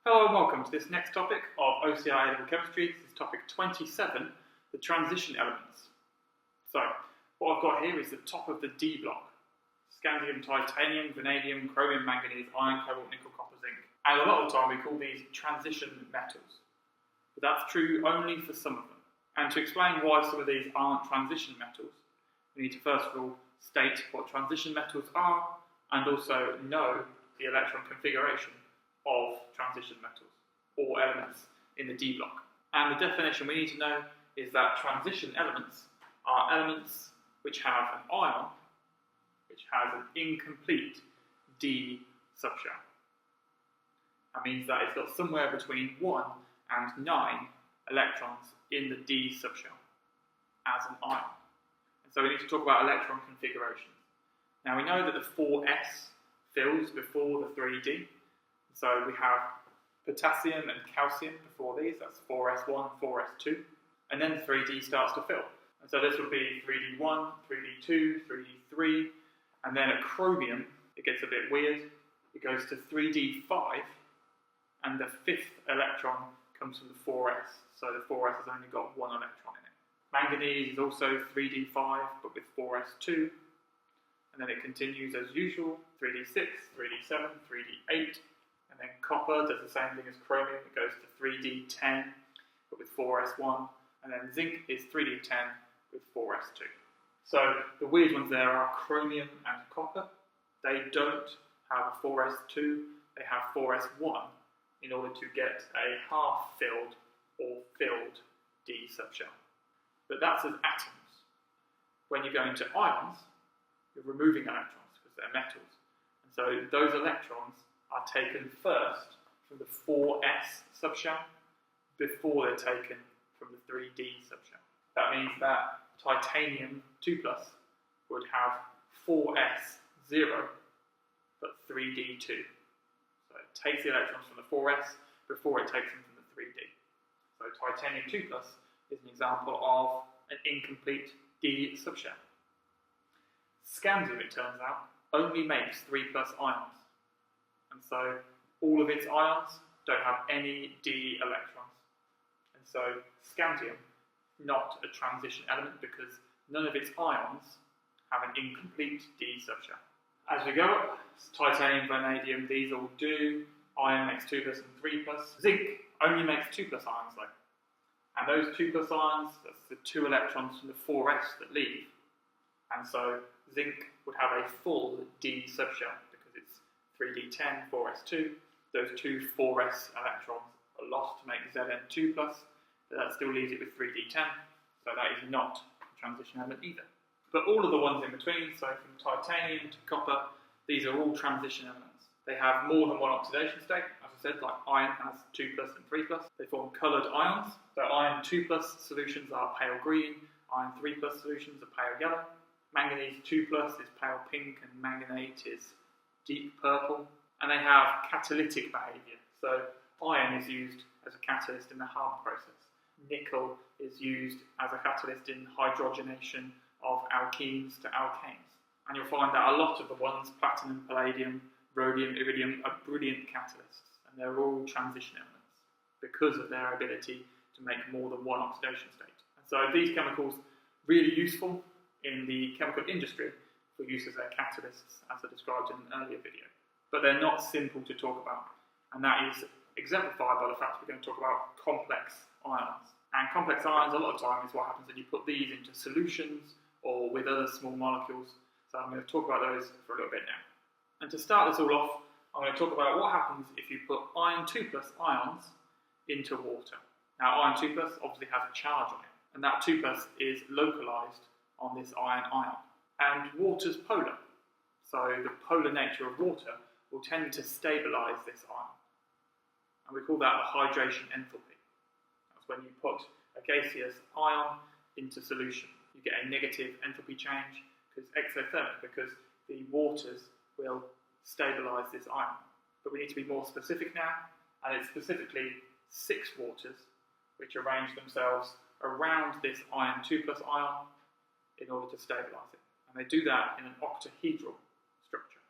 Hello and welcome to this next topic of OCR A Level Chemistry. This is topic 27, the transition elements. So, what I've got here is the top of the D block. Scandium, titanium, vanadium, chromium, manganese, iron, cobalt, nickel, copper, zinc. And a lot of the time we call these transition metals. But that's true only for some of them. And to explain why some of these aren't transition metals, we need to first of all state what transition metals are and also know the electron configuration of transition metals or elements in the D block. And the definition we need to know is that transition elements are elements which have an ion which has an incomplete D subshell. That means that it's got somewhere between 1 and 9 electrons in the D subshell as an ion. And so we need to talk about electron configurations. Now we know that the 4s fills before the 3D. So we have potassium and calcium before these, that's 4s1, 4s2, and then 3D starts to fill. And so this would be 3d1, 3d2, 3d3, and then at chromium, it gets a bit weird. It goes to 3d5, and the 5th electron comes from the 4s, so the 4s has only got 1 electron in it. Manganese is also 3d5, but with 4s2, and then it continues as usual, 3d6, 3d7, 3d8, and then copper does the same thing as chromium, it goes to 3d10, but with 4s1, and then zinc is 3d10 with 4s2. So the weird ones there are chromium and copper. They don't have a 4s2, they have 4s1 in order to get a half-filled or filled D subshell. But that's as atoms. When you go into ions, you're removing electrons because they're metals. And so those electrons are taken first from the 4s subshell before they're taken from the 3D subshell. That means that titanium 2+ would have 4s0 but 3d2. So it takes the electrons from the 4s before it takes them from the 3D. So titanium 2+ is an example of an incomplete D subshell. Scandium, it turns out, only makes 3+ ions. And so all of its ions don't have any D electrons. And so scandium, not a transition element because none of its ions have an incomplete D subshell. As we go up, titanium, vanadium, these all do. Iron makes 2+ and 3+. Zinc only makes 2+ ions though. And those 2+ ions, that's the 2 electrons from the 4s that leave. And so zinc would have a full D subshell because it's 3d10, 4s2. Those 2 4s electrons are lost to make Zn2+, but that still leaves it with 3d10, so that is not a transition element either. But all of the ones in between, so from titanium to copper, these are all transition elements. They have more than one oxidation state, as I said, like iron has 2+ and 3+. They form coloured ions, so iron 2+ solutions are pale green, iron 3+ solutions are pale yellow. Manganese 2+ is pale pink and manganate is deep purple. And they have catalytic behaviour. So iron is used as a catalyst in the Harbor process. Nickel is used as a catalyst in hydrogenation of alkenes to alkanes. And you'll find that a lot of the ones, platinum, palladium, rhodium, iridium, are brilliant catalysts. And they're all transition elements because of their ability to make more than one oxidation state. And so these chemicals really useful in the chemical industry for use as their catalysts, as I described in an earlier video. But they're not simple to talk about, and that is exemplified by the fact we're going to talk about complex ions. And complex ions, a lot of time, is what happens when you put these into solutions or with other small molecules. So I'm going to talk about those for a little bit now. And to start this all off, I'm going to talk about what happens if you put iron 2+ ions into water. Now, iron 2+ obviously has a charge on it, and that 2+ is localized on this iron ion. And water's polar, so the polar nature of water will tend to stabilise this ion. And we call that the hydration enthalpy. That's when you put a gaseous ion into solution. You get a negative enthalpy change because exothermic, because the waters will stabilise this ion. But we need to be more specific now, and it's specifically 6 waters which arrange themselves around this iron 2+ ion in order to stabilise it. And they do that in an octahedral structure.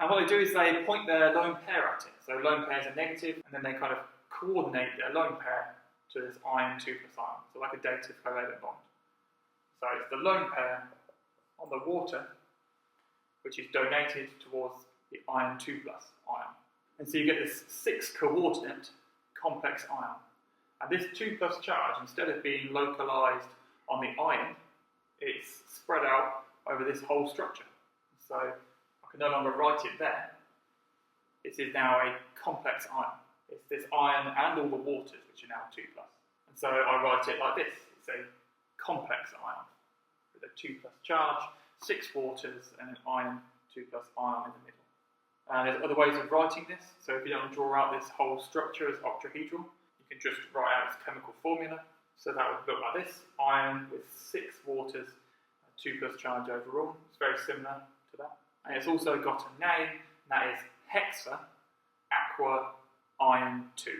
And what they do is they point their lone pair at it. So lone pairs are negative, and then they kind of coordinate their lone pair to this iron 2+ ion, so like a dative covalent bond. So it's the lone pair on the water, which is donated towards the iron 2+ ion. And so you get this 6-coordinate complex ion. And this 2+ charge, instead of being localized on the iron, it's spread out over this whole structure. So I can no longer write it there. This is now a complex ion. It's this iron and all the waters, which are now 2+. And so I write it like this. It's a complex ion with a 2+ charge, 6 waters, and an iron 2+ ion in the middle. There's other ways of writing this. So if you don't draw out this whole structure as octahedral, you can just write out its chemical formula. So that would look like this: iron with 6 waters, 2+ charge overall. It's very similar to that. And it's also got a name, and that is hexa aqua iron 2.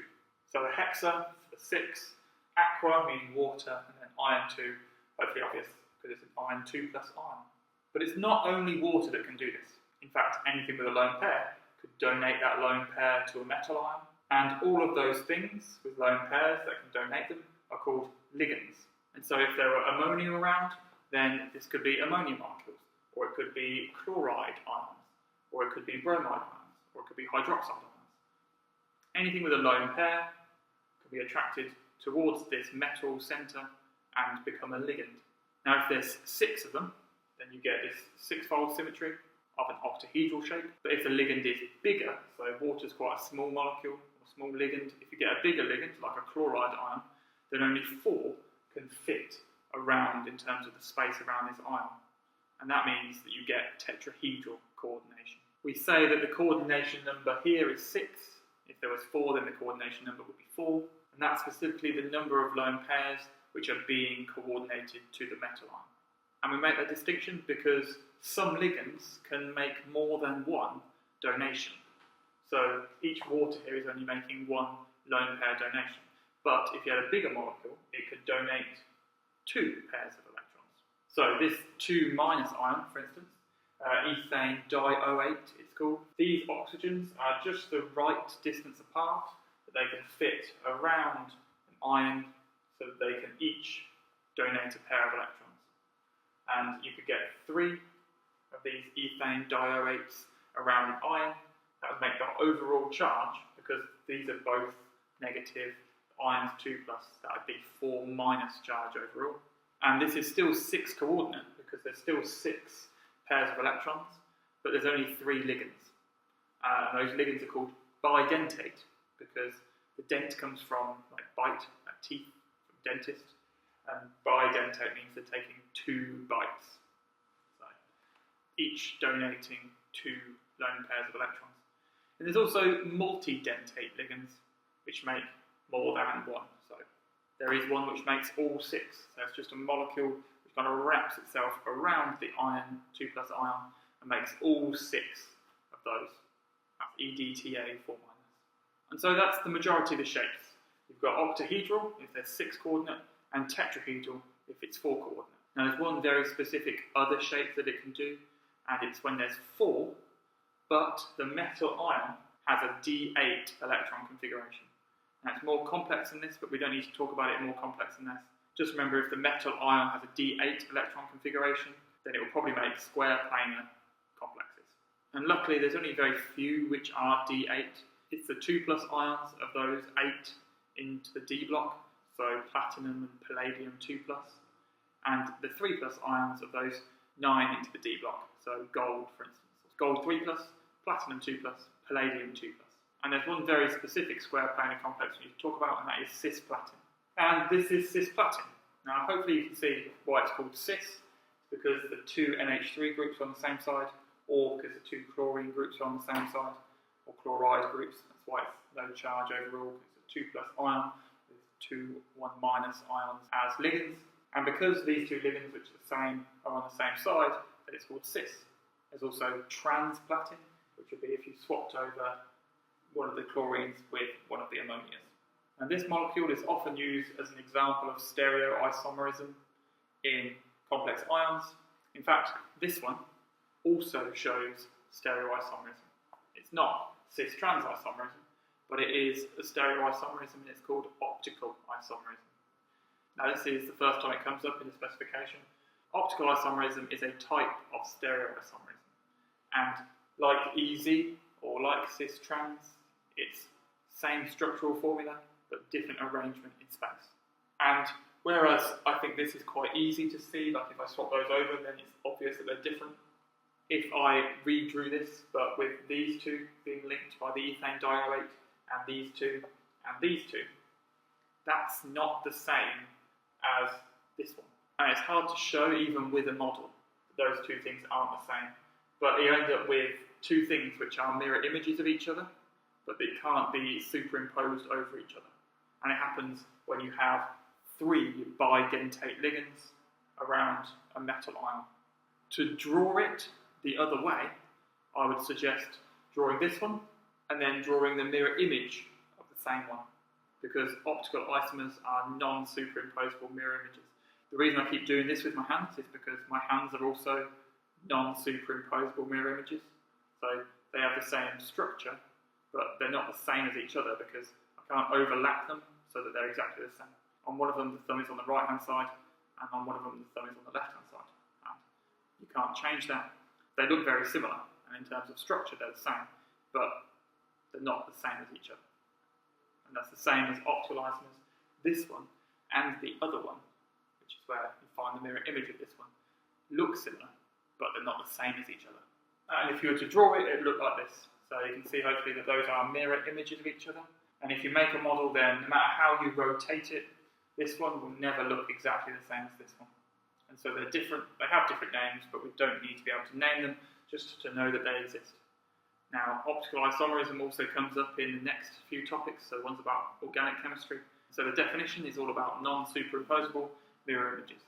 So the hexa for the 6, aqua meaning water, and then iron 2, hopefully obvious because it's an iron 2+ ion. But it's not only water that can do this. In fact, anything with a lone pair could donate that lone pair to a metal ion. And all of those things with lone pairs that can donate them are called ligands. And so if there were ammonia around, then this could be ammonia molecules, or it could be chloride ions, or it could be bromide ions, or it could be hydroxide ions. Anything with a lone pair could be attracted towards this metal centre and become a ligand. Now if there's 6 of them, then you get this 6-fold symmetry of an octahedral shape. But if the ligand is bigger, so water is quite a small molecule, or a small ligand, if you get a bigger ligand, like a chloride ion, then only 4 can fit around in terms of the space around this ion. And that means that you get tetrahedral coordination. We say that the coordination number here is 6. If there was 4, then the coordination number would be 4. And that's specifically the number of lone pairs which are being coordinated to the metal ion. And we make that distinction because some ligands can make more than one donation. So each water here is only making one lone pair donation. But if you had a bigger molecule, it could donate 2 pairs of electrons. So this 2- ion, for instance, ethane di-O8 it's called. These oxygens are just the right distance apart that they can fit around an ion so that they can each donate a pair of electrons. And you could get 3 of these ethane di-O8s around an ion. That would make the overall charge, because these are both negative, ions 2+, that would be 4- charge overall. And this is still 6-coordinate, because there's still 6 pairs of electrons, but there's only 3 ligands. And those ligands are called bidentate, because the dent comes from like bite, like teeth, from dentist. And bidentate means they're taking 2 bites. So each donating 2 lone pairs of electrons. And there's also multidentate ligands, which make more than 1. So there is one which makes all 6. So it's just a molecule which kind of wraps itself around the iron 2+ ion and makes all 6 of those. That's EDTA 4-. And so that's the majority of the shapes. You've got octahedral if there's 6-coordinate, and tetrahedral if it's 4-coordinate. Now there's one very specific other shape that it can do, and it's when there's 4, but the metal ion has a D8 electron configuration. Now it's more complex than this, but we don't need to talk about it more complex than this. Just remember, if the metal ion has a D8 electron configuration, then it will probably make square planar complexes. And luckily there's only very few which are D8. It's the 2+ ions of those 8 into the D block, so platinum and palladium 2+, and the 3+ ions of those 9 into the D block, so gold, for instance. Gold 3+, platinum 2+, palladium 2+. And there's one very specific square planar complex we need to talk about, and that is cisplatin. And this is cisplatin. Now, hopefully you can see why it's called cis. It's because the 2 NH3 groups are on the same side, or because the 2 chlorine groups are on the same side, or chloride groups. That's why it's low charge overall. It's a 2+ ion with 2 1- ions as ligands. And because these 2 ligands, which are the same, are on the same side, that it's called cis. There's also transplatin, which would be if you swapped over one of the chlorines with one of the ammonias. And this molecule is often used as an example of stereoisomerism in complex ions. In fact, this one also shows stereoisomerism. It's not cis-trans isomerism, but it is a stereoisomerism, and it's called optical isomerism. Now this is the first time it comes up in the specification. Optical isomerism is a type of stereoisomerism, and like EZ or like cis-trans, it's same structural formula but different arrangement in space. And whereas I think this is quite easy to see, like if I swap those over, then it's obvious that they're different. If I redrew this, but with these two being linked by the ethane dioate, and these two, that's not the same as this one. And it's hard to show even with a model that those two things aren't the same. But you end up with two things which are mirror images of each other, but they can't be superimposed over each other. And it happens when you have 3 bidentate ligands around a metal ion. To draw it the other way, I would suggest drawing this one and then drawing the mirror image of the same one, because optical isomers are non-superimposable mirror images. The reason I keep doing this with my hands is because my hands are also non-superimposable mirror images. So they have the same structure, but they're not the same as each other because I can't overlap them so that they're exactly the same. On one of them, the thumb is on the right-hand side, and on one of them, the thumb is on the left-hand side. And you can't change that. They look very similar, and in terms of structure, they're the same, but they're not the same as each other. And that's the same as optical isomers. This one and the other one, which is where you find the mirror image of this one, look similar, but they're not the same as each other. And if you were to draw it, it would look like this. So you can see hopefully that those are mirror images of each other. And if you make a model, then no matter how you rotate it, this one will never look exactly the same as this one. And so they're different, they have different names, but we don't need to be able to name them just to know that they exist. Now, optical isomerism also comes up in the next few topics, so one's about organic chemistry. So the definition is all about non-superimposable mirror images,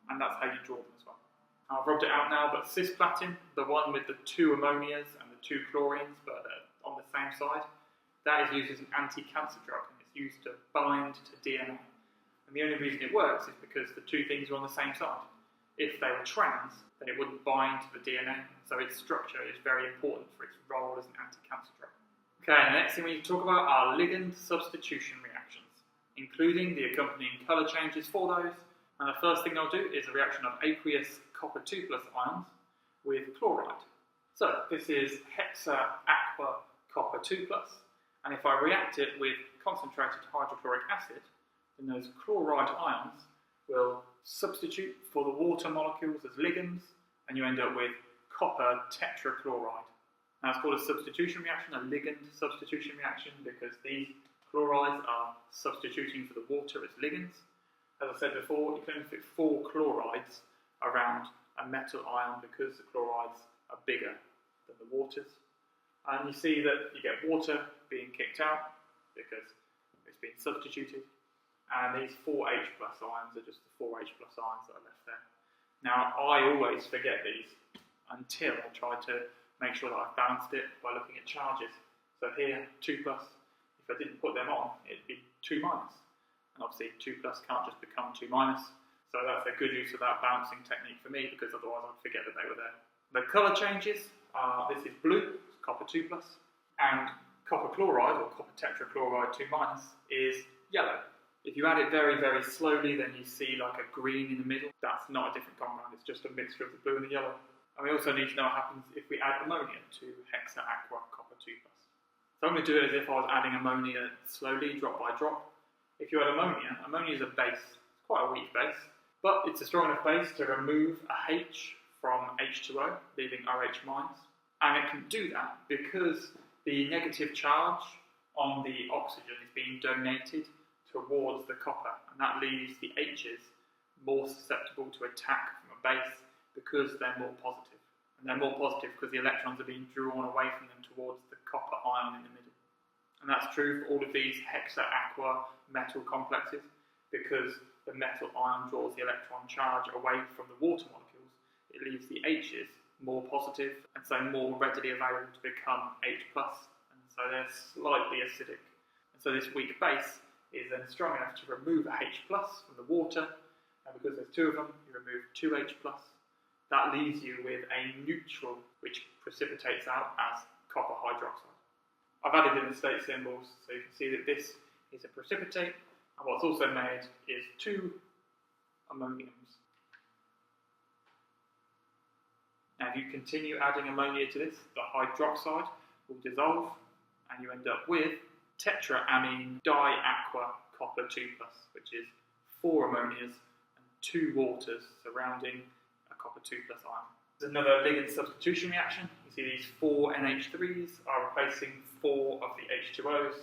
and that's how you draw them as well. I've rubbed it out now, but cisplatin, the one with the 2 ammonias and the 2 chlorines, but on the same side, that is used as an anti-cancer drug, and it's used to bind to DNA. And the only reason it works is because the 2 things are on the same side. If they were trans, then it wouldn't bind to the DNA, so its structure is very important for its role as an anti-cancer drug. Okay, the next thing we need to talk about are ligand substitution reactions, including the accompanying colour changes for those. And the first thing I'll do is a reaction of aqueous copper 2+ ions with chloride. So this is hexa aqua copper 2+, and if I react it with concentrated hydrochloric acid, then those chloride ions will substitute for the water molecules as ligands, and you end up with copper tetrachloride. Now it's called a substitution reaction, a ligand substitution reaction, because these chlorides are substituting for the water as ligands. As I said before, you can only fit 4 chlorides around a metal ion because the chlorides are bigger than the waters. And you see that you get water being kicked out because it's been substituted. And these 4H+ ions are just the 4H+ ions that are left there. Now, I always forget these until I try to make sure that I've balanced it by looking at charges. So here, 2+, if I didn't put them on, it'd be 2-. And obviously 2+ can't just become 2-. So that's a good use of that balancing technique for me, because otherwise I'd forget that they were there. The colour changes are, this is blue, it's copper 2+, and copper chloride, or copper tetrachloride 2-, is yellow. If you add it very, very slowly, then you see like a green in the middle. That's not a different compound, it's just a mixture of the blue and the yellow. And we also need to know what happens if we add ammonia to hexa aqua copper 2+. So I'm going to do it as if I was adding ammonia slowly, drop by drop. If you add ammonia, ammonia is a base. It's quite a weak base, but it's a strong enough base to remove a H from H2O, leaving OH-. And it can do that because the negative charge on the oxygen is being donated towards the copper, and that leaves the H's more susceptible to attack from a base because they're more positive. And they're more positive because the electrons are being drawn away from them towards the copper ion in the middle. And that's true for all of these hexa aqua metal complexes, because the metal ion draws the electron charge away from the water molecules. It leaves the H's more positive, and so more readily available to become H+, and so they're slightly acidic. And so this weak base is then strong enough to remove a H+ from the water, and because there's 2 of them, you remove 2H+. That leaves you with a neutral, which precipitates out as copper hydroxide. I've added in the state symbols so you can see that this is a precipitate, and what's also made is 2 ammoniums. Now if you continue adding ammonia to this, the hydroxide will dissolve and you end up with tetraamine diaqua copper 2+, which is 4 ammonias and 2 waters surrounding a copper 2+ ion. There's another ligand substitution reaction. You see these 4 NH3s are replacing 4 of the H2Os,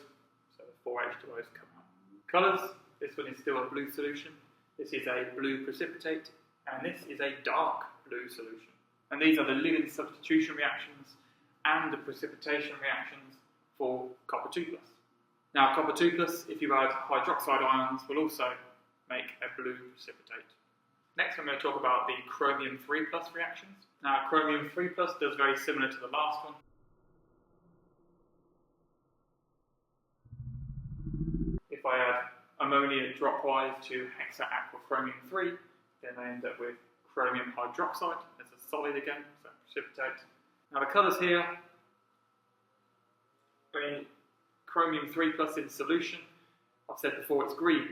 so the 4 H2Os come out. Colours, this one is still a blue solution, this is a blue precipitate, and this is a dark blue solution. And these are the ligand substitution reactions and the precipitation reactions for copper 2+. Now copper 2+, if you add hydroxide ions, will also make a blue precipitate. Next I'm going to talk about the chromium 3+ reactions. Now chromium 3+ does very similar to the last one. If I add ammonia dropwise to hexaquachromium 3, then I end up with chromium hydroxide as a solid again, so precipitate. Now the colours here, when chromium 3+ in solution, I've said before it's green.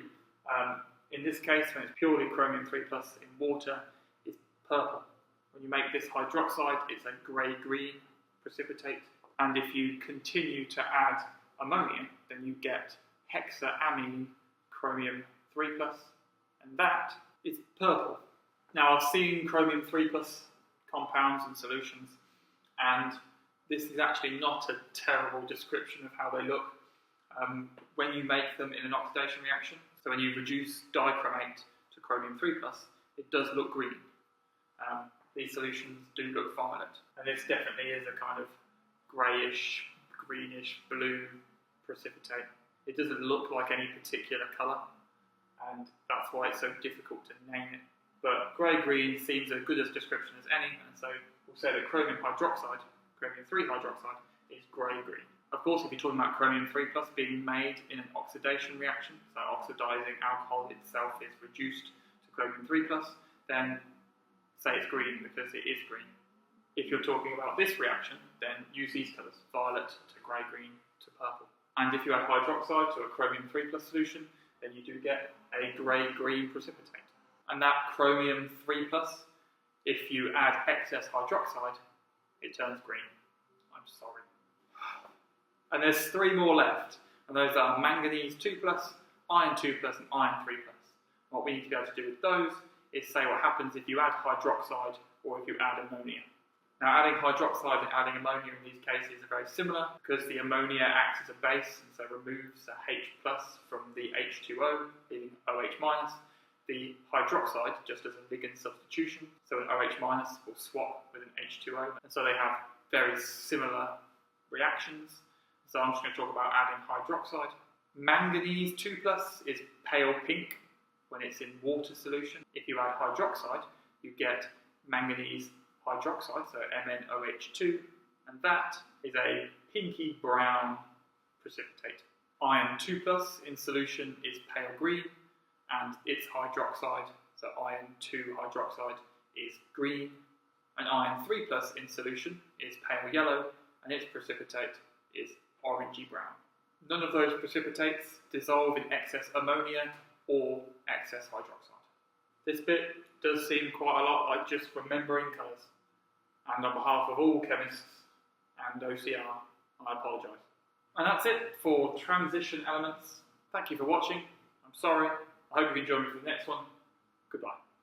In this case, when it's purely chromium 3+ in water, it's purple. When you make this hydroxide, it's a grey-green precipitate. And if you continue to add ammonia, then you get hexaamine chromium 3+, and that is purple. Now I've seen chromium 3+ compounds and solutions, and this is actually not a terrible description of how they look when you make them in an oxidation reaction. So when you reduce dichromate to chromium 3+, it does look green. These solutions do look violet, and this definitely is a kind of greyish, greenish, blue precipitate. It doesn't look like any particular colour, and that's why it's so difficult to name it. But grey-green seems as good a description as any, and so we'll say that chromium hydroxide, chromium 3 hydroxide, is grey-green. Of course, if you're talking about chromium 3+ being made in an oxidation reaction, so oxidising alcohol itself is reduced to chromium 3+, then say it's green because it is green. If you're talking about this reaction, then use these colours, violet to grey-green to purple. And if you add hydroxide to a chromium 3+ solution, then you do get a grey-green precipitate. And that chromium 3+, if you add excess hydroxide, it turns green. I'm sorry. And there's 3 more left, and those are manganese 2+, iron 2+, and iron 3+. What we need to be able to do with those is say what happens if you add hydroxide or if you add ammonia. Now adding hydroxide and adding ammonia in these cases are very similar because the ammonia acts as a base and so removes a H+ from the H2O, leaving OH-. The hydroxide just as a ligand substitution, so an OH- will swap with an H2O, and so they have very similar reactions. So I'm just going to talk about adding hydroxide. Manganese 2+ is pale pink when it's in water solution. If you add hydroxide, you get manganese hydroxide, so MnOH2, and that is a pinky brown precipitate. Iron 2+ in solution is pale green, and its hydroxide, so iron 2 hydroxide, is green. And iron 3+ in solution is pale yellow, and its precipitate is orangey brown. None of those precipitates dissolve in excess ammonia or excess hydroxide. This bit does seem quite a lot like just remembering colours, and on behalf of all chemists and OCR, I apologise. And that's it for transition elements. Thank you for watching. I'm sorry. I hope you can join me for the next one. Goodbye.